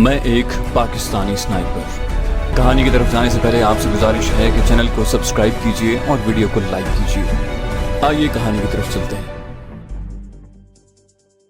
मैं एक पाकिस्तानी स्नाइपर। कहानी की तरफ जाने से पहले आपसे गुजारिश है कि चैनल को सब्सक्राइब कीजिए और वीडियो को लाइक कीजिए। आइए कहानी की तरफ चलते हैं।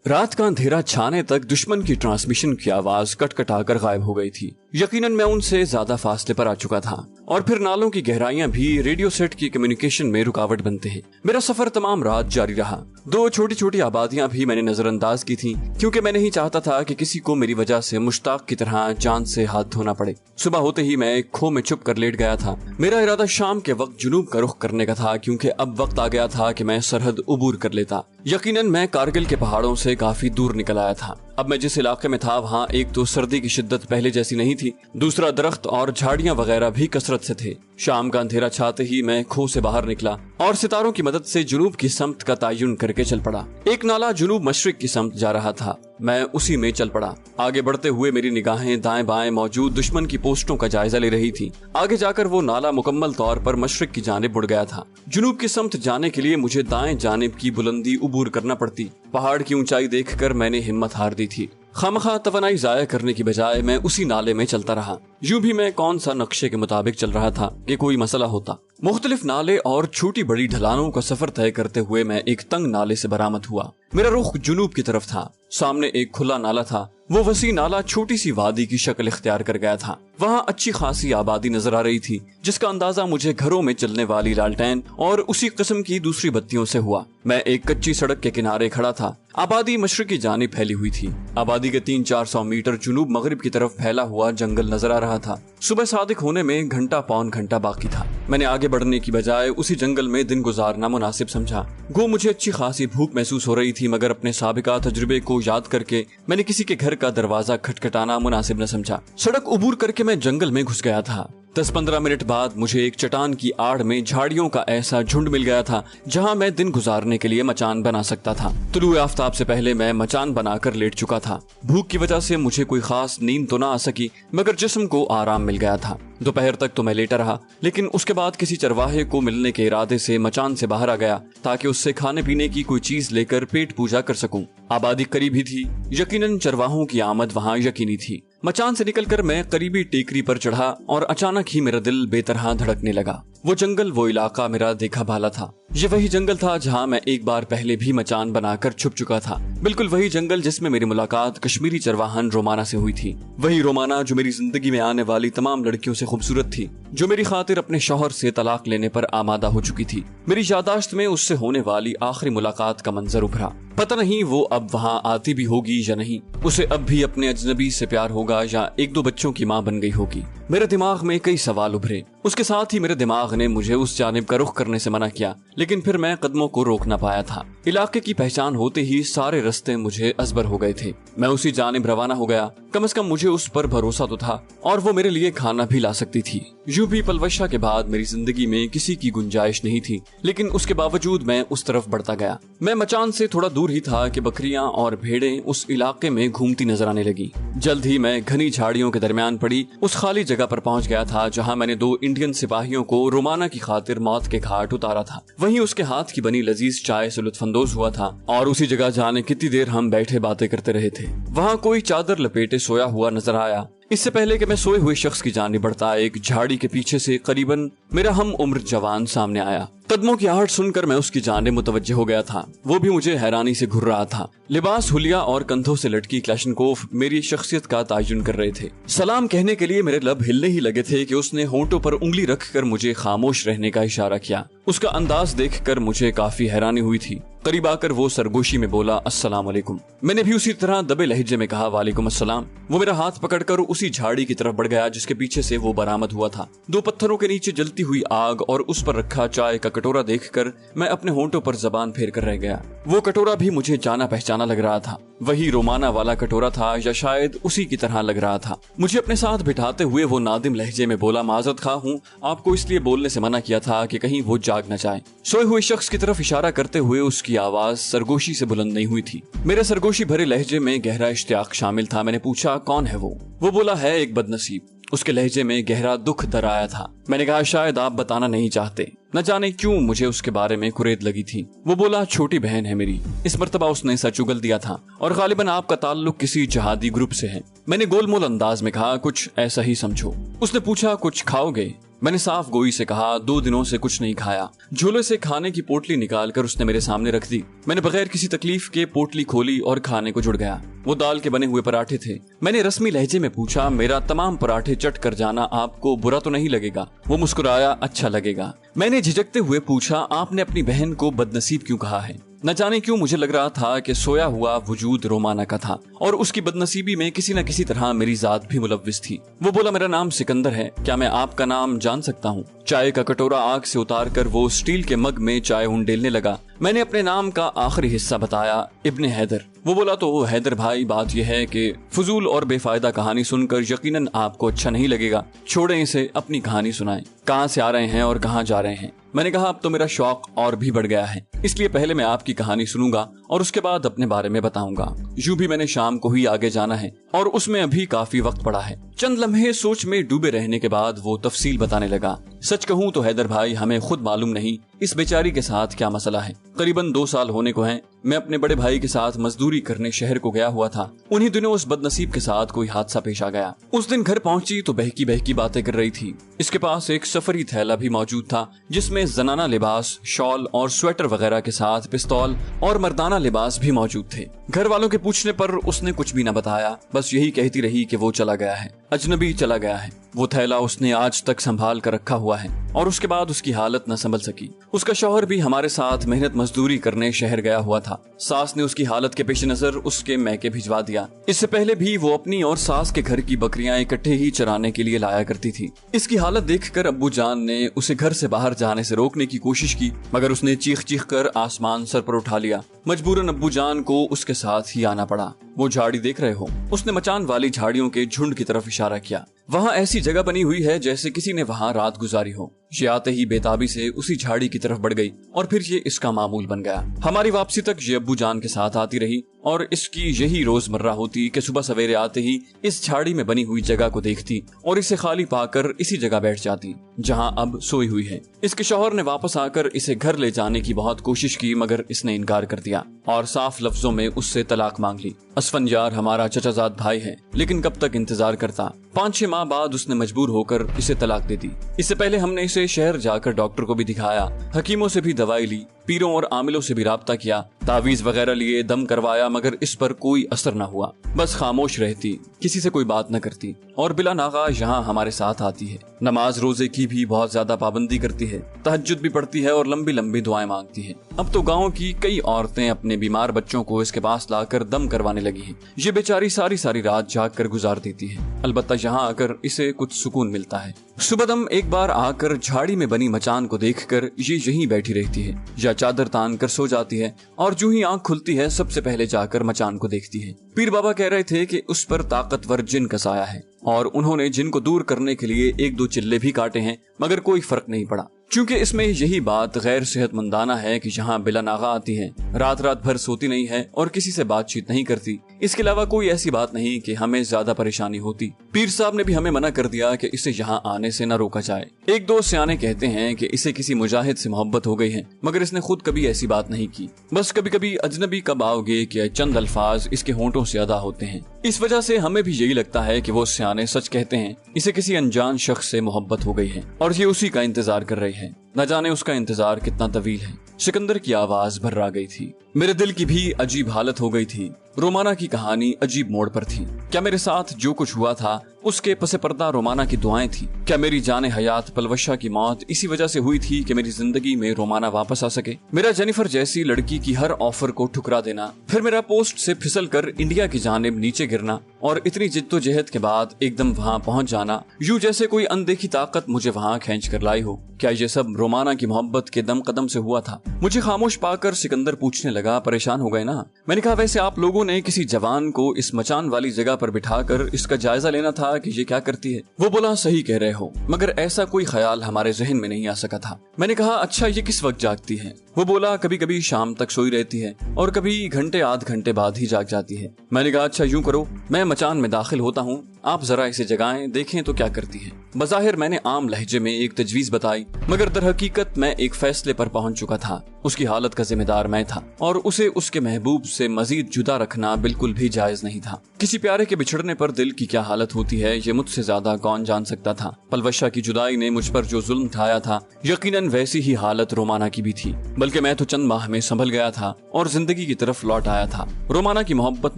रात का अंधेरा छाने तक दुश्मन की ट्रांसमिशन की आवाज कटकटाकर गायब हो गई थी। यकीनन मैं उनसे ज्यादा फासले पर आ चुका था और फिर नालों की गहराइयां भी रेडियो सेट की कम्युनिकेशन में रुकावट बनते हैं। मेरा सफर तमाम रात जारी रहा। दो छोटी छोटी आबादियां भी मैंने नजरअंदाज की थी क्योंकि मैं नहीं चाहता था कि किसी को मेरी वजह से मुश्ताक की तरह जान से हाथ धोना पड़े। सुबह होते ही मैं एक खो में छुप कर लेट गया था। मेरा इरादा शाम के वक्त जुनूब का रुख करने का था क्योंकि अब वक्त आ गया था कि मैं सरहद उबूर कर लेता। यकीनन मैं कारगिल के पहाड़ों से काफी दूर निकल आया था। अब मैं जिस इलाके में था वहाँ एक तो सर्दी की शिद्दत पहले जैसी नहीं थी, दूसरा दरख्त और झाड़ियां वगैरह भी कसरत से थे। शाम का अंधेरा छाते ही मैं खो से बाहर निकला और सितारों की मदद से जुनूब की समत का तयन करके चल पड़ा। एक नाला जुनूब मशरिक की समत जा रहा था। मैं उसी में चल पड़ा। आगे बढ़ते हुए मेरी निगाहें दाएं बाएं मौजूद दुश्मन की पोस्टों का जायजा ले रही थी। आगे जाकर वो नाला मुकम्मल तौर पर मशरिक की जानिब मुड़ गया था। जुनूब की समत जाने के लिए मुझे दाएं जानिब की बुलंदी उबूर करना पड़ती। पहाड़ की ऊंचाई देखकर मैंने हिम्मत हार दी थी। खामखा तवनाई जाया करने की बजाय मैं उसी नाले में चलता रहा। यूं भी मैं कौन सा नक्शे के मुताबिक चल रहा था कि कोई मसला होता। मुख्तलिफ नाले और छोटी बड़ी ढलानों का सफर तय करते हुए मैं एक तंग नाले से बरामद हुआ। मेरा रुख जुनूब की तरफ था। सामने एक खुला नाला था। वो वसी नाला छोटी सी वादी की शक्ल इख्तियार कर गया था। वहाँ अच्छी खासी आबादी नजर आ रही थी जिसका अंदाजा मुझे घरों में चलने वाली लालटेन और उसी किस्म की दूसरी बत्तियों से हुआ। मैं एक कच्ची सड़क के किनारे खड़ा था। आबादी मशरिकी जानिब फैली हुई थी। आबादी के 300-400 मीटर जुनूब मगरिब की तरफ फैला हुआ जंगल नजर आ रहा था। सुबह सादिक होने में घंटा पौन घंटा बाकी था। मैंने आगे बढ़ने की बजाय उसी जंगल में दिन गुजारना मुनासिब समझा। गो मुझे अच्छी खासी भूख महसूस हो रही थी, मगर अपने साबिका तजुर्बे को याद करके मैंने किसी के घर का दरवाजा खटखटाना मुनासिब न समझा। सड़क उबूर करके मैं जंगल में घुस गया था। 10-15 मिनट बाद मुझे एक चट्टान की आड़ में झाड़ियों का ऐसा झुंड मिल गया था जहां मैं दिन गुजारने के लिए मचान बना सकता था। तुलुए आफ्ताब से पहले मैं मचान बनाकर लेट चुका था। भूख की वजह से मुझे कोई खास नींद तो ना आ सकी, मगर जिस्म को आराम मिल गया था। दोपहर तक तो मैं लेटा रहा, लेकिन उसके बाद किसी चरवाहे को मिलने के इरादे से मचान से बाहर आ गया ताकि उससे खाने पीने की कोई चीज लेकर पेट पूजा कर सकूं। आबादी करीब ही थी। यकीनन चरवाहों की आमद वहाँ यकीनी थी। मचान से निकलकर मैं करीबी टेकरी पर चढ़ा और अचानक ही मेरा दिल बेतरह धड़कने लगा। वो जंगल, वो इलाका मेरा देखा भाला था। ये वही जंगल था जहाँ मैं एक बार पहले भी मचान बनाकर छुप चुका था। बिल्कुल वही जंगल जिसमें मेरी मुलाकात कश्मीरी चरवाहन रोमाना से हुई थी। वही रोमाना जो मेरी जिंदगी में आने वाली तमाम लड़कियों से खूबसूरत थी, जो मेरी खातिर अपने शौहर से तलाक लेने पर आमादा हो चुकी थी। मेरी यादाश्त में उससे होने वाली आखिरी मुलाकात का मंजर उभरा। पता नहीं वो अब वहाँ आती भी होगी या नहीं। उसे अब भी अपने अजनबी से प्यार होगा या एक दो बच्चों की माँ बन गई होगी। मेरे दिमाग में कई सवाल उभरे। उसके साथ ही मेरे दिमाग ने मुझे उस जानिब का रुख करने से मना किया, लेकिन फिर मैं कदमों को रोक ना पाया था। इलाके की पहचान होते ही सारे रास्ते मुझे अजबर हो गए थे। मैं उसी जानिब रवाना हो गया। कम से कम मुझे उस पर भरोसा तो था और वो मेरे लिए खाना भी ला सकती थी। यूं भी पलवशा के बाद मेरी जिंदगी में किसी की गुंजाइश नहीं थी, लेकिन उसके बावजूद मैं उस तरफ बढ़ता गया। मैं मचान से थोड़ा दूर ही था कि बकरियां और भेड़ें उस इलाके में घूमती नजर आने लगी। जल्द ही मैं घनी झाड़ियों के दरमियान पड़ी उस खाली जगह पर पहुंच गया था जहां मैंने 2 इंडियन सिपाहियों को रोमाना की खातिर मौत के घाट उतारा था। वहीं उसके हाथ की बनी लजीज चाय से लुत्फानंदोज हुआ था और उसी जगह जाने कितनी देर हम बैठे बातें करते रहे थे। वहाँ कोई चादर लपेटे सोया हुआ नजर आया। इससे पहले कि मैं सोए हुए शख्स की जानिब बढ़ता, एक झाड़ी के पीछे से करीबन मेरा हम उम्र जवान सामने आया। कदमों की आहट सुनकर मैं उसकी जानिब मुतवज्जे हो गया था। वो भी मुझे हैरानी से घूर रहा था। लिबास, हुलिया और कंधों से लटकी क्लैशनकोफ मेरी शख्सियत का तयन कर रहे थे। सलाम कहने के लिए मेरे लब हिलने ही लगे थे कि उसने होंठों पर उंगली रखकर मुझे खामोश रहने का इशारा किया। उसका अंदाज देखकर मुझे काफी हैरानी हुई थी। करीब आकर वो सरगोशी में बोला, अस्सलाम वालेकुम। मैंने भी उसी तरह दबे लहजे में कहा, वालेकुम अस्सलाम। वो मेरा हाथ पकड़कर उसी झाड़ी की तरफ बढ़ गया जिसके पीछे से वो बरामद हुआ था। 2 पत्थरों के नीचे जलती हुई आग और उस पर रखा चाय का कटोरा देखकर मैं अपने होंठों पर जबान फेर कर रह गया। वो कटोरा भी मुझे जाना पहचाना लग रहा था। वही रोमाना वाला कटोरा था या शायद उसी की तरह लग रहा था। मुझे अपने साथ बिठाते हुए वो नादिम लहजे में बोला, माजरत खा हूँ, आपको इसलिए बोलने से मना किया था कि कहीं वो जाग न जाए। सोए हुए शख्स की तरफ इशारा करते हुए उसकी आवाज सरगोशी से बुलंद नहीं हुई थी। मेरे सरगोशी भरे लहजे में गहरा इश्तियाक शामिल था। मैंने पूछा, कौन है वो? वो बोला, है एक बदनसीब। उसके लहजे में गहरा दुख दर आया था। मैंने कहा शायद आप बताना नहीं चाहते। न जाने क्यों मुझे उसके बारे में कुरेद लगी थी। वो बोला छोटी बहन है मेरी। इस मर्तबा उसने सच उगल दिया था और गालिबन आपका ताल्लुक किसी जहादी ग्रुप से है। मैंने गोलमोल अंदाज में कहा कुछ ऐसा ही समझो। उसने पूछा कुछ खाओगे? मैंने साफ गोई से कहा 2 दिनों से कुछ नहीं खाया। झोले से खाने की पोटली निकालकर उसने मेरे सामने रख दी। मैंने बगैर किसी तकलीफ के पोटली खोली और खाने को जुड़ गया। वो दाल के बने हुए पराठे थे। मैंने रस्मी लहजे में पूछा मेरा तमाम पराठे चट कर जाना आपको बुरा तो नहीं लगेगा? वो मुस्कुराया अच्छा लगेगा। मैंने झिझकते हुए पूछा आपने अपनी बहन को बदनसीब क्यों कहा है? न जाने क्यों मुझे लग रहा था कि सोया हुआ वजूद रोमाना का था और उसकी बदनसीबी में किसी न किसी तरह मेरी जात भी मुलव्विस थी। वो बोला मेरा नाम सिकंदर है, क्या मैं आपका नाम जान सकता हूँ? चाय का कटोरा आग से उतार कर वो स्टील के मग में चाय उंडेलने लगा। मैंने अपने नाम का आखिरी हिस्सा बताया, इब्ने हैदर। वो बोला तो हैदर भाई बात यह है कि फजूल और बेफायदा कहानी सुनकर यकीनन आपको अच्छा नहीं लगेगा। छोड़े इसे, अपनी कहानी सुनाएं। कहाँ से आ रहे हैं और कहाँ जा रहे हैं? मैंने कहा अब तो मेरा शौक और भी बढ़ गया है, इसलिए पहले मैं आपकी कहानी सुनूंगा और उसके बाद अपने बारे में बताऊंगा। यूं भी मैंने शाम को ही आगे जाना है और उसमें अभी काफी वक्त पड़ा है। चंद लम्हे सोच में डूबे रहने के बाद वो तफसील बताने लगा। सच कहूँ तो हैदर भाई हमें खुद मालूम नहीं इस बेचारी के साथ क्या मसला है। करीबन 2 साल होने को हैं। मैं अपने बड़े भाई के साथ मजदूरी करने शहर को गया हुआ था। उन्हीं दिनों उस बदनसीब के साथ कोई हादसा पेश आ गया। उस दिन घर पहुंची तो बहकी बहकी बातें कर रही थी। इसके पास एक सफरी थैला भी मौजूद था जिसमें जनाना लिबास, शॉल और स्वेटर वगैरह के साथ पिस्तौल और मर्दाना लिबास भी मौजूद थे। घर वालों के पूछने पर उसने कुछ भी न बताया, बस यही कहती रही कि वो चला गया है, अजनबी चला गया है। वो थैला उसने आज तक संभाल कर रखा हुआ है और उसके बाद उसकी हालत न संभल सकी। उसका शौहर भी हमारे साथ मेहनत मजदूरी करने शहर गया हुआ था। सास ने उसकी हालत के पेश नजर उसके मैके भिजवा दिया। इससे पहले भी वो अपनी और सास के घर की बकरियां इकट्ठे ही चराने के लिए लाया करती थी। इसकी हालत देखकर अब्बू जान ने उसे घर से बाहर जाने से रोकने की कोशिश की, मगर उसने चीख चीख कर आसमान सर पर उठा लिया। मजबूरन अब्बू जान को उसके साथ ही आना पड़ा। वो झाड़ी देख रहे हो? उसने मचान वाली झाड़ियों के झुंड की तरफ इशारा किया। वहाँ ऐसी जगह बनी हुई है जैसे किसी ने वहाँ रात गुजारी हो। ये आते ही बेताबी से उसी झाड़ी की तरफ बढ़ गई और फिर ये इसका मामूल बन गया। हमारी वापसी तक ये अब्बू जान के साथ आती रही और इसकी यही रोजमर्रा होती कि सुबह सवेरे आते ही इस झाड़ी में बनी हुई जगह को देखती और इसे खाली पाकर इसी जगह बैठ जाती जहाँ अब सोई हुई है। इसके शौहर ने वापस आकर इसे घर ले जाने की बहुत कोशिश की, मगर इसने इनकार कर दिया और साफ लफ्जों में उससे तलाक मांग ली। असफंजार हमारा चचाजाद भाई है, लेकिन कब तक इंतजार करता। 5-6 माह बाद उसने मजबूर होकर इसे तलाक दे दी। इससे पहले हमने इसे शहर जाकर डॉक्टर को भी दिखाया, हकीमों से भी दवाई ली, पीरों और आमिलों से भी राब्ता किया, तावीज वगैरह लिए, दम करवाया, मगर इस पर कोई असर न हुआ। बस खामोश रहती, किसी से कोई बात न करती और बिला नागा यहाँ हमारे साथ आती है। नमाज रोजे की भी बहुत ज्यादा पाबंदी करती है, तहज्जुद भी पढ़ती है और लंबी लंबी दुआएं मांगती है। अब तो गाँव की कई औरतें अपने बीमार बच्चों को इसके पास लाकर दम करवाने लगी हैं। ये बेचारी सारी सारी रात जाग कर गुजार देती है। अलबत्ता यहाँ आकर इसे कुछ सुकून मिलता है। सुबह एक बार आकर झाड़ी में बनी मचान को देखकर ये यहीं बैठी रहती है या चादर तान कर सो जाती है और जो ही आंख खुलती है सबसे पहले जाकर मचान को देखती है। पीर बाबा कह रहे थे कि उस पर ताकतवर जिन का साया है और उन्होंने जिन को दूर करने के लिए 1-2 चिल्ले भी काटे हैं, मगर कोई फर्क नहीं पड़ा। क्योंकि इसमें यही बात गैर सेहतमंदाना है कि यहाँ बिला नागा आती है, रात रात भर सोती नहीं है और किसी से बातचीत नहीं करती। इसके अलावा कोई ऐसी बात नहीं कि हमें ज्यादा परेशानी होती। पीर साहब ने भी हमें मना कर दिया कि इसे यहाँ आने से न रोका जाए। 1-2 सियाने कहते हैं कि इसे किसी मुजाहिद से मोहब्बत हो गई है, मगर इसने खुद कभी ऐसी बात नहीं की। बस कभी कभी अजनबी कब आओगे कि चंद अल्फाज इसके होंठों से अदा होते हैं। इस वजह से हमें भी यही लगता है कि वो सियाने सच कहते हैं, इसे किसी अनजान शख्स से मोहब्बत हो गई है और ये उसी का इंतजार कर रही है। न जाने उसका इंतजार कितना तवील है। सिकंदर की आवाज भर्रा गई थी। मेरे दिल की भी अजीब हालत हो गई थी। रोमाना की कहानी अजीब मोड़ पर थी। क्या मेरे साथ जो कुछ हुआ था उसके पसे पर्दा रोमाना की दुआएं थी? क्या मेरी जाने हयात पलवशा की मौत इसी वजह से हुई थी कि मेरी जिंदगी में रोमाना वापस आ सके? मेरा जेनिफर जैसी लड़की की हर ऑफर को ठुकरा देना, फिर मेरा पोस्ट से फिसल कर इंडिया की जानिब नीचे गिरना और इतनी जिद्दोजहद के बाद एकदम वहाँ पहुँच जाना, यूं जैसे कोई अनदेखी ताकत मुझे वहाँ खींच कर लाई हो। क्या ये सब रोमाना की मोहब्बत के दम कदम से हुआ था? मुझे खामोश पाकर सिकंदर पूछने लगा, परेशान हो गए ना? मैंने कहा वैसे आप लोगों ने किसी जवान को इस मचान वाली जगह पर बिठाकर इसका जायजा लेना था کہ ये क्या करती है? वो बोला सही कह रहे हो, मगर ऐसा कोई ख्याल हमारे जहन में नहीं आ सका था। मैंने कहा अच्छा ये किस वक्त जागती है? वो बोला कभी कभी शाम तक सोई रहती है और कभी घंटे आध घंटे बाद ही जाग जाती है। मैंने कहा अच्छा यूं करो, मैं मचान में दाखिल होता हूँ, आप जरा इसे जगाएं, देखें तो क्या करती है। बज़ाहिर मैंने आम लहजे में एक तजवीज बताई, मगर दर हकीकत मैं एक फैसले पर पहुंच चुका था। उसकी हालत का जिम्मेदार मैं था और उसे उसके महबूब से मजीद जुदा रखना बिल्कुल भी जायज नहीं था। किसी प्यारे के बिछड़ने पर दिल की क्या हालत होती है ये मुझसे ज्यादा कौन जान सकता था। पलवशा की जुदाई ने मुझ पर जो जुल्म ढाया था, यकीनन वैसी ही हालत रोमाना की भी थी, बल्कि मैं तो चंद माह में संभल गया था और जिंदगी की तरफ लौट आया था। रोमाना की मोहब्बत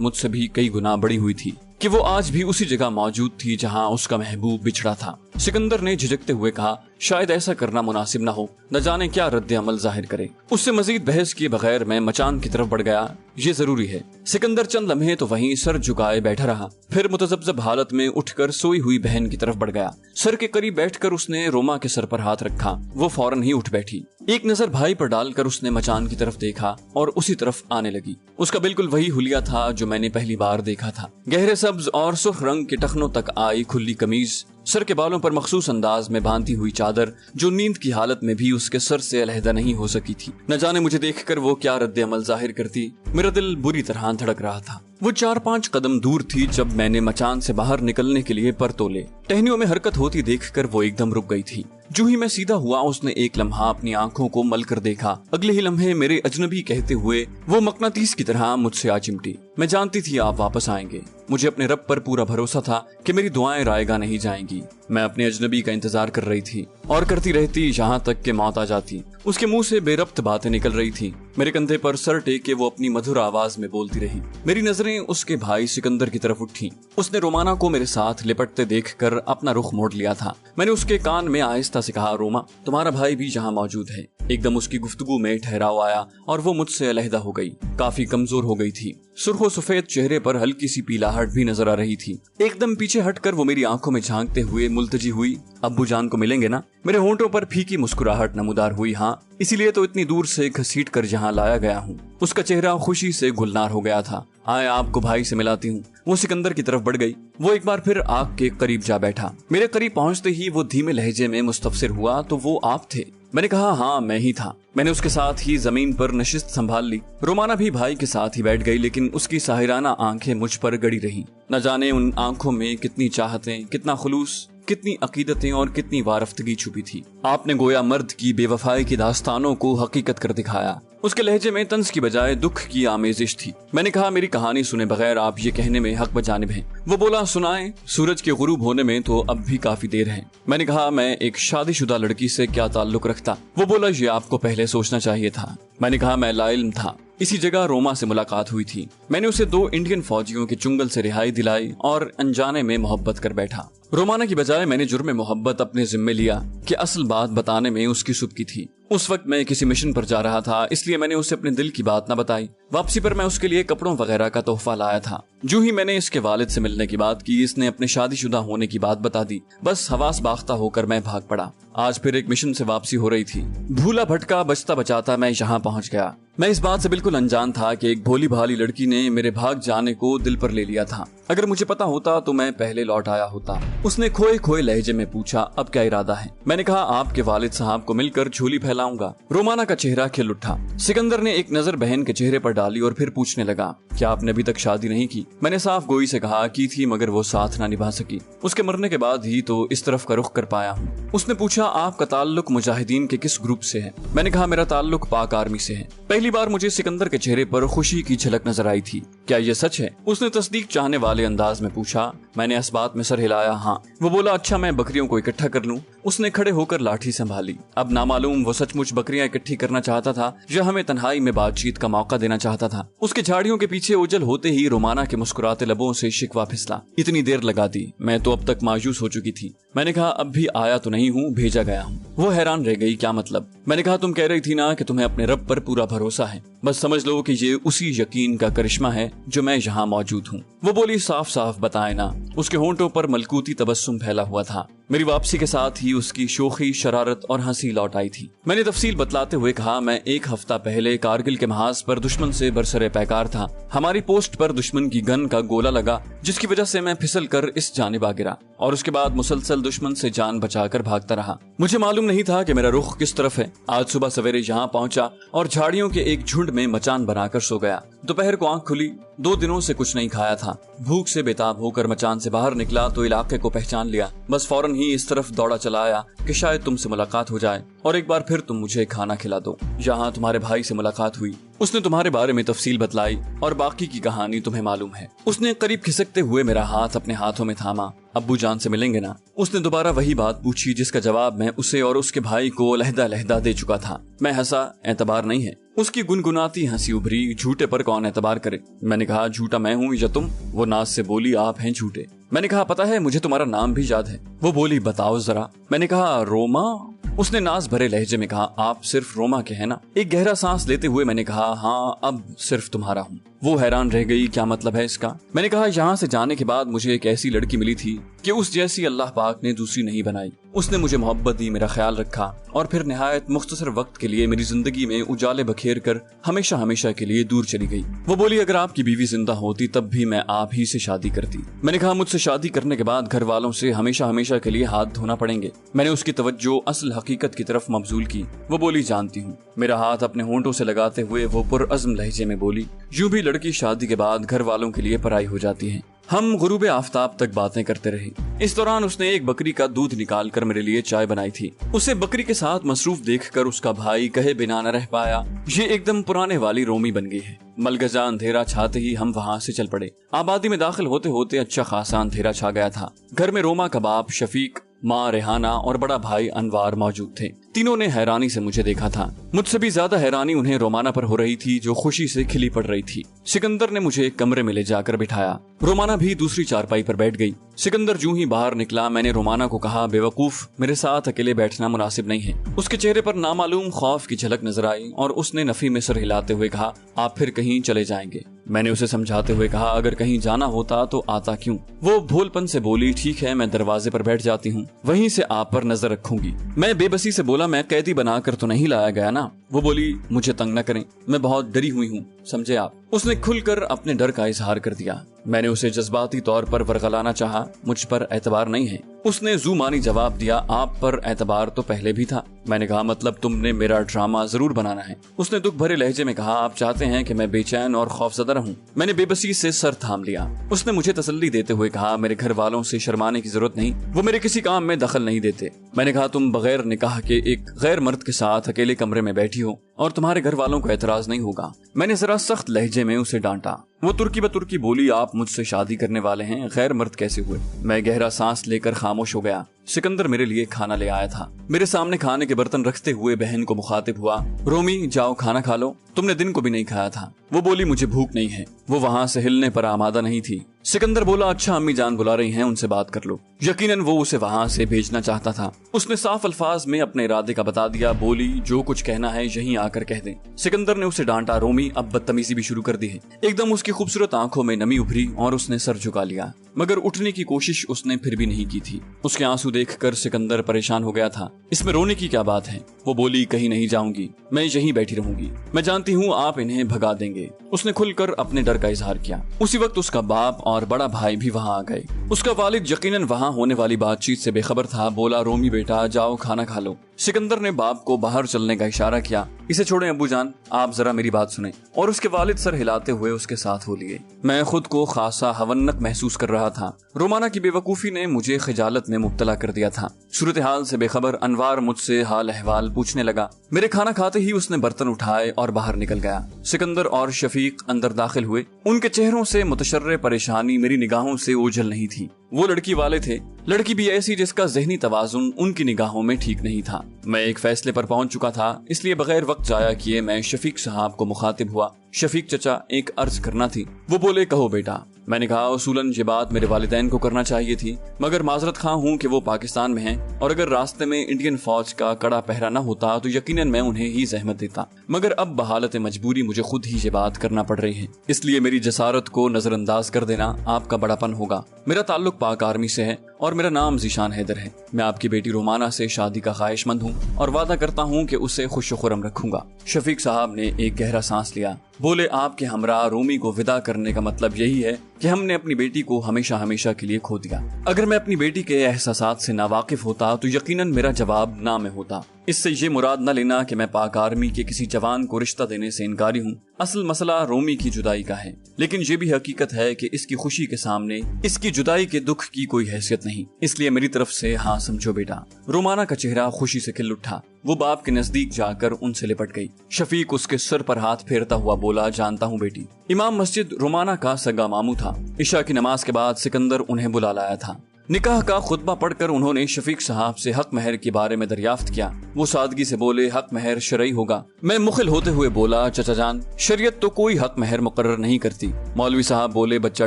मुझसे भी कई गुना बड़ी हुई थी कि वो आज भी उसी जगह मौजूद थी जहां उसका महबूब बिछड़ा था। सिकंदर ने झिझकते हुए कहा शायद ऐसा करना मुनासिब न हो, न जाने क्या रद्द अमल जाहिर करे। उससे मजीद बहस किए बगैर मैं मचान की तरफ बढ़ गया, ये जरूरी है। सिकंदर चंद लम्हे तो वहीं सर झुकाए बैठा रहा, फिर मुतज़ब्ज़ब हालत में उठकर सोई हुई बहन की तरफ बढ़ गया। सर के करीब बैठकर उसने रोमा के सर पर हाथ रखा, वो फौरन ही उठ बैठी। एक नजर भाई पर डालकर उसने मचान की तरफ देखा और उसी तरफ आने लगी। उसका बिल्कुल वही हुलिया था जो मैंने पहली बार देखा था। गहरे सब्ज और सुर्ख रंग के टखनों तक आई खुली कमीज, सर के बालों पर मखसूस अंदाज में बांधी हुई चादर जो नींद की हालत में भी उसके सर से अलहदा नहीं हो सकी थी। न जाने मुझे देखकर वो क्या रद्द अमल जाहिर करती। मेरा दिल बुरी तरह धड़क रहा था। वो 4-5 कदम दूर थी जब मैंने मचान से बाहर निकलने के लिए पर तोले। टहनियों में हरकत होती देखकर वो एकदम रुक गई थी। जो ही मैं सीधा हुआ उसने एक लम्हा अपनी आंखों को मल कर देखा। अगले ही लम्हे मेरे अजनबी कहते हुए वो मकनातीस की तरह मुझसे आ चिमटी। मैं जानती थी आप वापस आएंगे। मुझे अपने रब पर पूरा भरोसा था कि मेरी दुआएं रायगा नहीं जाएंगी। मैं अपने अजनबी का इंतजार कर रही थी और करती रहती यहाँ तक कि मौत आ जाती। उसके मुंह से बेरब्त बातें निकल रही थी। मेरे कंधे पर सर टेके वो अपनी मधुर आवाज में बोलती रही। मेरी नजरें उसके भाई सिकंदर की तरफ उठी। उसने रोमाना को मेरे साथ लिपटते देखकर अपना रुख मोड़ लिया था। मैंने उसके कान में आहिस्ता से कहा रोमा, तुम्हारा भाई भी यहाँ मौजूद है। एकदम उसकी गुफ्तगू में ठहराव आया और वो मुझसे अलहदा हो गई। काफी कमजोर हो गई थी। सुर्खो सफेद चेहरे पर हल्की सी पीलाहट भी नजर आ रही थी। एकदम पीछे हटकर वो मेरी आंखों में झांकते हुए मुल्तजी हुई, अब्बू जान को मिलेंगे ना? मेरे होंठों पर फीकी मुस्कुराहट नमूदार हुई, हाँ, इसीलिए तो इतनी दूर से घसीट कर यहाँ लाया गया हूँ। उसका चेहरा खुशी से गुलनार हो गया था। आए आपको भाई से मिलाती हूँ। वो सिकंदर की तरफ बढ़ गई। वो एक बार फिर आग के करीब जा बैठा। मेरे करीब पहुँचते ही वो धीमे लहजे में मुस्तफसिर हुआ, तो वो आप थे? मैंने कहा हाँ मैं ही था। मैंने उसके साथ ही जमीन पर नशिस्त संभाल ली। रोमाना भी भाई के साथ ही बैठ गई, लेकिन उसकी साहिराना आंखें मुझ पर गड़ी रही। न जाने उन आंखों में कितनी चाहतें, कितना खुलूस, कितनी अकीदतें और कितनी वारफ्तगी छुपी थी। आपने गोया मर्द की बेवफाई की दास्तानों को हकीकत कर दिखाया। उसके लहजे में तंज की बजाय दुख की आमेजिश थी। मैंने कहा मेरी कहानी सुने बगैर आप ये कहने में हक बजानिब हैं। वो बोला सुनाएं, सूरज के गुरूब होने में तो अब भी काफी देर है। मैंने कहा मैं एक शादीशुदा लड़की से क्या ताल्लुक रखता? वो बोला ये आपको पहले सोचना चाहिए था। मैंने कहा मैं लाइल्म था। इसी जगह रोमा से मुलाकात हुई थी। मैंने उसे 2 इंडियन फौजियों के चुंगल से रिहाई दिलाई और अनजाने में मोहब्बत कर बैठा। रोमाना की बजाय मैंने जुर्म मोहब्बत अपने जिम्मे लिया कि असल बात बताने में उसकी सुबकी थी। उस वक्त मैं किसी मिशन पर जा रहा था, इसलिए मैंने उसे अपने दिल की बात न बताई। वापसी पर मैं उसके लिए कपड़ों वगैरह का तोहफा लाया था। जो ही मैंने इसके वालिद से मिलने की बात की, इसने अपने शादीशुदा होने की बात बता दी। बस हवास बाख्ता होकर मैं भाग पड़ा। आज फिर एक मिशन से वापसी हो रही थी। भूला भटका बचता बचाता मैं यहाँ पहुँच गया। मैं इस बात से बिल्कुल अनजान था कि एक भोली भाली लड़की ने मेरे भाग जाने को दिल पर ले लिया था। अगर मुझे पता होता तो मैं पहले लौट आया होता। उसने खोए खोए लहजे में पूछा अब क्या इरादा है? मैंने कहा आपके वालिद साहब को मिलकर झोली फैलाऊंगा। रोमाना का चेहरा खिल उठा। सिकंदर ने एक नजर बहन के चेहरे पर डाली और फिर पूछने लगा क्या आपने अभी तक शादी नहीं की? मैंने साफ गोई से कहा की थी, मगर वो साथ ना निभा सकी। उसके मरने के बाद ही तो इस तरफ का रुख कर पाया हूँ। उसने पूछा आपका ताल्लुक मुजाहिदीन के किस ग्रुप से है? मैंने कहा मेरा ताल्लुक पाक आर्मी से है। पहली बार मुझे सिकंदर के चेहरे पर खुशी की झलक नजर आई थी। क्या ये सच है? उसने तस्दीक चाहने वाले अंदाज में पूछा। मैंने इस बात में सर हिलाया हाँ। वो बोला अच्छा मैं बकरियों को इकट्ठा कर लूं। उसने खड़े होकर लाठी संभाली। अब नामालूम वो सचमुच बकरियां इकट्ठी करना चाहता था या हमें तन्हाई में बातचीत का मौका देना चाहता था। उसके झाड़ियों के पीछे ओझल होते ही रोमाना के मुस्कुराते लबों से शिकवा फिसला। इतनी देर लगा दी, मैं तो अब तक मायूस हो चुकी थी। मैंने कहा अब भी आया तो नहीं हूँ, भेजा गया हूँ। वो हैरान रह गई, क्या मतलब? मैंने कहा तुम कह रही थी ना कि तुम्हें अपने रब पर पूरा भरोसा है। बस समझ लो कि ये उसी यकीन का करिश्मा है जो मैं यहाँ मौजूद हूँ। वो बोली साफ साफ बताए ना। उसके होंठों पर मलकूती तबस्सुम फैला हुआ था। मेरी वापसी के साथ ही उसकी शोखी, शरारत और हंसी लौट आई थी। मैंने तफसील बतलाते हुए कहा, मैं 1 हफ्ता पहले कारगिल के महाज पर दुश्मन से बरसरे पैकार था। हमारी पोस्ट पर दुश्मन की गन का गोला लगा, जिसकी वजह से मैं फिसल कर इस जानिब आ गिरा और उसके बाद मुसलसल दुश्मन से जान बचाकर भागता रहा। मुझे मालूम नहीं था कि मेरा रुख किस तरफ है। आज सुबह सवेरे यहाँ पहुंचा और झाड़ियों के एक झुंड में मचान बनाकर सो गया। दोपहर को आंख खुली, 2 दिनों से कुछ नहीं खाया था। भूख से बेताब होकर मचान से बाहर निकला तो इलाके को पहचान लिया। बस फौरन ही इस तरफ दौड़ा चला आया कि शायद तुमसे मुलाकात हो जाए और एक बार फिर तुम मुझे खाना खिला दो। यहाँ तुम्हारे भाई से मुलाकात हुई, उसने तुम्हारे बारे में तफसील बतलाई और बाकी की कहानी तुम्हें मालूम है। उसने करीब खिसकते हुए मेरा हाथ अपने हाथों में थामा। अब्बू जान से मिलेंगे ना? उसने दोबारा वही बात पूछी जिसका जवाब मैं उसे और उसके भाई को लहदा दे चुका था। मैं हंसा, एतबार नहीं है। उसकी गुनगुनाती हंसी उभरी, झूठे पर कौन एतबार करे? मैंने कहा, झूठा मैं हूँ या तुम? वो नाज से बोली, आप हैं झूठे। मैंने कहा, पता है मुझे तुम्हारा नाम भी याद है। वो बोली, बताओ जरा। मैंने कहा, रोमा। उसने नाज भरे लहजे में कहा, आप सिर्फ रोमा के हैं ना? एक गहरा सांस लेते हुए मैंने कहा, हाँ अब सिर्फ तुम्हारा हूँ। वो हैरान रह गई, क्या मतलब है इसका? मैंने कहा, यहाँ से जाने के बाद मुझे एक ऐसी लड़की मिली थी कि उस जैसी अल्लाह पाक ने दूसरी नहीं बनाई। उसने मुझे मोहब्बत दी, मेरा ख्याल रखा और फिर निहायत मुख्तसर वक्त के लिए मेरी जिंदगी में उजाले बखेर कर हमेशा हमेशा के लिए दूर चली गई। वो बोली, अगर आपकी बीवी जिंदा होती तब भी मैं आप ही से शादी करती। मैंने कहा, मुझसे शादी करने के बाद घर वालों से हमेशा हमेशा के लिए हाथ धोना पड़ेंगे। मैंने उसकी तवज्जो असल हकीकत की तरफ मबजूल की। वो बोली, जानती हूँ। मेरा हाथ अपने होंठों से लगाते हुए वो पुरअज़्म लहजे में बोली, यूं भी लड़की शादी के बाद घर वालों के लिए पराई हो जाती है। हम गुरूबे आफ्ताब तक बातें करते रहे। इस दौरान उसने एक बकरी का दूध निकाल कर मेरे लिए चाय बनाई थी। उसे बकरी के साथ मसरूफ देखकर उसका भाई कहे बिना न रह पाया, ये एकदम पुराने वाली रोमी बन गई है। मलगजा अंधेरा छाते ही हम वहाँ से चल पड़े। आबादी में दाखिल होते होते अच्छा खासा अंधेरा छा गया था। घर में रोमा का बाप शफीक, माँ रेहाना और बड़ा भाई अनवार मौजूद थे। तीनों ने हैरानी से मुझे देखा था। मुझसे भी ज्यादा हैरानी उन्हें रोमाना पर हो रही थी, जो खुशी से खिली पड़ रही थी। सिकंदर ने मुझे एक कमरे में ले जाकर बिठाया। रोमाना भी दूसरी चारपाई पर बैठ गई। सिकंदर जूं ही बाहर निकला, मैंने रोमाना को कहा, बेवकूफ, मेरे साथ अकेले बैठना मुनासिब नहीं है। उसके चेहरे पर नामालूम खौफ की झलक नजर आई और उसने नफी में सर हिलाते हुए कहा, आप फिर कहीं चले जाएंगे। मैंने उसे समझाते हुए कहा, अगर कहीं जाना होता तो आता क्यों? वो भोलपन से बोली, ठीक है, मैं दरवाजे पर बैठ जाती हूँ, वहीं से आप पर नजर रखूंगी। मैं बेबसी से बोला, मैं कैदी बनाकर तो नहीं लाया गया ना? वो बोली, मुझे तंग न करें, मैं बहुत डरी हुई हूँ, समझे आप? उसने खुलकर अपने डर का इजहार कर दिया। मैंने उसे जज्बाती तौर पर वरगलाना चाहा, मुझ पर एतबार नहीं है। उसने ज़ुमानी जवाब दिया, आप पर एतबार तो पहले भी था। मैंने कहा, मतलब तुमने मेरा ड्रामा जरूर बनाना है। उसने दुख भरे लहजे में कहा, आप चाहते हैं कि मैं बेचैन और खौफजदा रहूं? मैंने बेबसी से सर थाम लिया। उसने मुझे तसल्ली देते हुए कहा, मेरे घर वालों से शर्माने की जरूरत नहीं, वो मेरे किसी काम में दखल नहीं देते। मैंने कहा, तुम बगैर निकाह के एक गैर मर्द के साथ अकेले कमरे में बैठी हो और तुम्हारे घर वालों को एतराज नहीं होगा। मैंने जरा सख्त लहजे में उसे डांटा। वो तुर्की बतुर्की बोली, आप मुझसे शादी करने वाले हैं, गैर मर्द कैसे हुए? मैं गहरा सांस लेकर खामोश हो गया। सिकंदर मेरे लिए खाना ले आया था। मेरे सामने खाने के बर्तन रखते हुए बहन को मुखातिब हुआ, रोमी जाओ खाना खा लो, तुमने दिन को भी नहीं खाया था। वो बोली, मुझे भूख नहीं है। वो वहाँ से हिलने पर आमादा नहीं थी। सिकंदर बोला, अच्छा अम्मी जान बुला रही हैं, उनसे बात कर लो। यकीनन वो उसे वहाँ से भेजना चाहता था। उसने साफ अल्फाज में अपने इरादे का बता दिया। बोली, जो कुछ कहना है यहीं आकर कह दें। सिकंदर ने उसे डांटा, रोमी अब बदतमीजी भी शुरू कर दी है। एकदम उसकी खूबसूरत आंखों में नमी उभरी और उसने सर झुका लिया, मगर उठने की कोशिश उसने फिर भी नहीं की थी। उसके आंसू देखकर सिकंदर परेशान हो गया था। इसमें रोने की क्या बात है? वो बोली, कहीं नहीं जाऊंगी, मैं यहीं बैठी रहूंगी, मैं जानती हूँ आप इन्हें भगा देंगे। उसने खुलकर अपने डर का इजहार किया। उसी वक्त उसका बाप और बड़ा भाई भी वहाँ आ गए। उसका वालिद यकीनन वहाँ होने वाली बातचीत से बेखबर था। बोला, रोमी बेटा जाओ खाना खा लो। सिकंदर ने बाप को बाहर चलने का इशारा किया। इसे छोड़ें अब्बू जान, आप जरा मेरी बात सुनें। और उसके वालिद सर हिलाते हुए उसके साथ हो लिए। मैं खुद को खासा हवन्नक महसूस कर रहा था। रोमाना की बेवकूफी ने मुझे खिजालत में मुब्तला कर दिया था। सूरत हाल से बेखबर अनवार मुझसे हाल अहवाल पूछने लगा। मेरे खाना खाते ही उसने बर्तन उठाए और बाहर निकल गया। सिकंदर और शफीक अंदर दाखिल हुए। उनके चेहरों से मुतशर्रे परेशानी मेरी निगाहों से ओझल नहीं थी। वो लड़की वाले थे, लड़की भी ऐसी जिसका ज़हनी तवाज़ुन उनकी निगाहों में ठीक नहीं था। मैं एक फैसले पर पहुंच चुका था, इसलिए बगैर वक्त जाया किए मैं शफीक साहब को मुखातिब हुआ। शफीक चचा, एक अर्ज करना थी। वो बोले, कहो बेटा। मैंने कहा, उसूलन ये बात मेरे वालिदैन को करना चाहिए थी, मगर माजरत खां हूँ कि वो पाकिस्तान में हैं और अगर रास्ते में इंडियन फौज का कड़ा पहरा न होता तो यकीनन मैं उन्हें ही जहमत देता, मगर अब बहालत मजबूरी मुझे खुद ही ये बात करना पड़ रही है, इसलिए मेरी जसारत को नजरअंदाज कर देना आपका बड़ापन होगा। मेरा ताल्लुक पाक आर्मी से है और मेरा नाम ज़ीशान हैदर है। मैं आपकी बेटी रोमाना से शादी का ख्वाहिशमंद हूँ और वादा करता हूँ कि उसे खुश खुरम रखूंगा। शफीक साहब ने एक गहरा सांस लिया। बोले, आपके हमरा रोमी को विदा करने का मतलब यही है कि हमने अपनी बेटी को हमेशा हमेशा के लिए खो दिया। अगर मैं अपनी बेटी के एहसासात से नावाकिफ होता तो यकीनन मेरा जवाब ना में होता। इससे ये मुराद न लेना कि मैं पाक आर्मी के किसी जवान को रिश्ता देने से इनकारी हूँ। असल मसला रोमी की जुदाई का है, लेकिन ये भी हकीकत है कि इसकी खुशी के सामने इसकी जुदाई के दुख की कोई हैसियत नहीं। इसलिए मेरी तरफ से हाँ समझो बेटा। रोमाना का चेहरा खुशी से खिल उठा। वो बाप के नजदीक जाकर उनसे लिपट गई। शफीक उसके सर पर हाथ फेरता हुआ बोला, जानता हूँ बेटी। इमाम मस्जिद रोमाना का सगा मामू था। इशा की नमाज के बाद सिकंदर उन्हें बुला लाया था। निकाह का खुतबा पढ़कर उन्होंने शफीक साहब से हक महर के बारे में दरियाफ्त किया। वो सादगी से बोले, हक महर शरई होगा। मैं मुखिल होते हुए बोला, चचा जान, शरीयत तो कोई हक महर मुकर्रर नहीं करती। मौलवी साहब बोले, बच्चा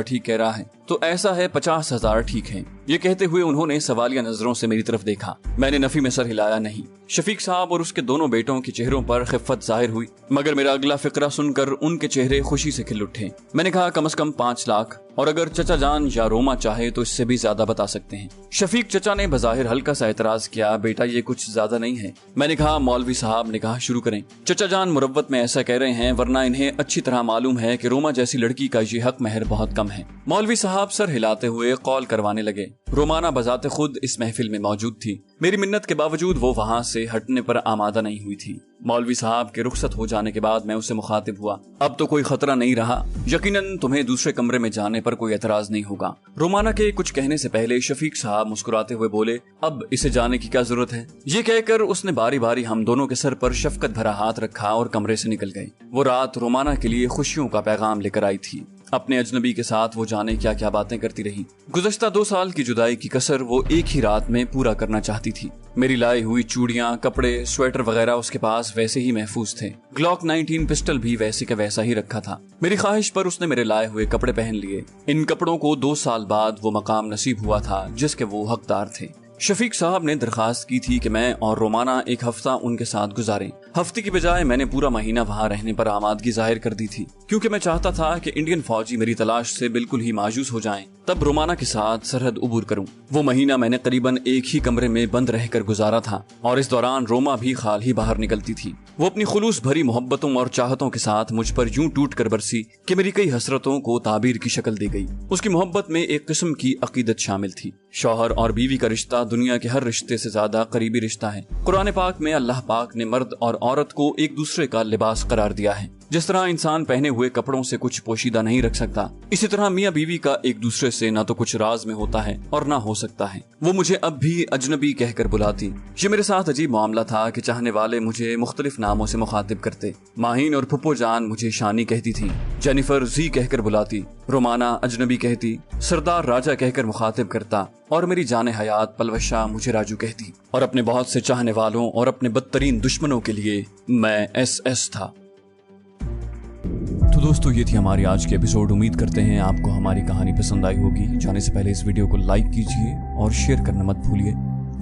ठीक कह रहा है, तो ऐसा है 50,000 ठीक है। ये कहते हुए उन्होंने सवालिया नजरों से मेरी तरफ देखा। मैंने नफी में सर हिलाया नहीं। शफीक साहब और उसके दोनों बेटों के चेहरों पर खिफ़त जाहिर हुई, मगर मेरा अगला फिक्रा सुनकर उनके चेहरे खुशी से खिल उठे। मैंने कहा, कम से कम 5 लाख, और अगर चचा जान या रोमा चाहे तो इससे भी ज्यादा बता सकते हैं। शफीक चचा ने बज़ाहिर हल्का सा एतराज किया, बेटा ये कुछ ज्यादा नहीं है। मैंने कहा, मौलवी साहब ने कहा, शुरू करें। चचा जान मुरव्वत में ऐसा कह रहे हैं, वरना इन्हें अच्छी तरह मालूम है कि रोमा जैसी लड़की का ये हक महर बहुत कम है। मौलवी साहब सर हिलाते हुए कौल करवाने लगे। रोमाना बजाते खुद इस महफिल में मौजूद थी। मेरी मिन्नत के बावजूद वो वहाँ से हटने पर आमादा नहीं हुई थी। मौलवी साहब के रुखसत हो जाने के बाद मैं उससे मुखातिब हुआ, अब तो कोई खतरा नहीं रहा। यकीनन तुम्हें दूसरे कमरे में जाने पर कोई एतराज नहीं होगा। रोमाना के कुछ कहने से पहले शफीक साहब मुस्कुराते हुए बोले, अब इसे जाने की क्या जरूरत है। ये कहकर उसने बारी बारी हम दोनों के सर पर शफकत भरा हाथ रखा और कमरे से निकल गए। वो रात रोमाना के लिए खुशियों का पैगाम लेकर आई थी। अपने अजनबी के साथ वो जाने क्या क्या बातें करती रही। गुज़श्ता 2 साल की जुदाई की कसर वो एक ही रात में पूरा करना चाहती थी। मेरी लाई हुई चूड़ियां, कपड़े, स्वेटर वगैरह उसके पास वैसे ही महफूज थे। ग्लॉक 19 पिस्टल भी वैसे का वैसा ही रखा था। मेरी ख्वाहिश पर उसने मेरे लाए हुए कपड़े पहन लिए। इन कपड़ों को 2 साल बाद वो मकाम नसीब हुआ था जिसके वो हकदार थे। शफीक साहब ने दरखास्त की थी कि मैं और रोमाना एक हफ्ता उनके साथ गुजारें। हफ्ते की बजाय मैंने पूरा महीना वहाँ रहने पर आमादगी जाहिर कर दी थी, क्योंकि मैं चाहता था कि इंडियन फौजी मेरी तलाश से बिल्कुल ही मायूस हो जाएं, तब रोमाना के साथ सरहद उबूर करूं। वो महीना मैंने करीबन एक ही कमरे में बंद रहकर गुजारा था, और इस दौरान रोमा भी खाल ही बाहर निकलती थी। वो अपनी खुलूस भरी मोहब्बतों और चाहतों के साथ मुझ पर यूं टूट कर बरसी कि मेरी कई हसरतों को ताबीर की शक्ल दी गई। उसकी मोहब्बत में एक किस्म की अकीदत शामिल थी। शौहर और बीवी का रिश्ता दुनिया के हर रिश्ते से ज्यादा करीबी रिश्ता है। कुरान पाक में अल्लाह पाक ने मर्द और औरत को एक दूसरे का लिबास करार दिया है। जिस तरह इंसान पहने हुए कपड़ों से कुछ पोशीदा नहीं रख सकता, इसी तरह मियाँ बीवी का एक दूसरे से ना तो कुछ राज में होता है और ना हो सकता है। वो मुझे अब भी अजनबी कहकर बुलाती। ये मेरे साथ अजीब मामला था कि चाहने वाले मुझे मुख्तलिफ नामों से मुखातिब करते। माहीन और फुप्पो जान मुझे शानी कहती थी, जेनिफर जी कहकर बुलाती, रोमाना अजनबी कहती, सरदार राजा कहकर मुखातिब करता, और मेरी जाने हयात पलवशा मुझे राजू कहती। और अपने बहुत से चाहने वालों और अपने बदतरीन दुश्मनों के लिए मैं SS था। तो दोस्तों, ये थी हमारी आज की एपिसोड। उम्मीद करते हैं आपको हमारी कहानी पसंद आई होगी। जाने से पहले इस वीडियो को लाइक कीजिए और शेयर करना मत भूलिए।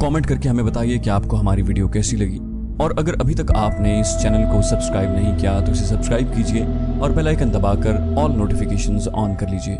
कमेंट करके हमें बताइए कि आपको हमारी वीडियो कैसी लगी, और अगर अभी तक आपने इस चैनल को सब्सक्राइब नहीं किया तो इसे सब्सक्राइब कीजिए और बेल आइकन दबाकर ऑल नोटिफिकेशंस ऑन कर लीजिए।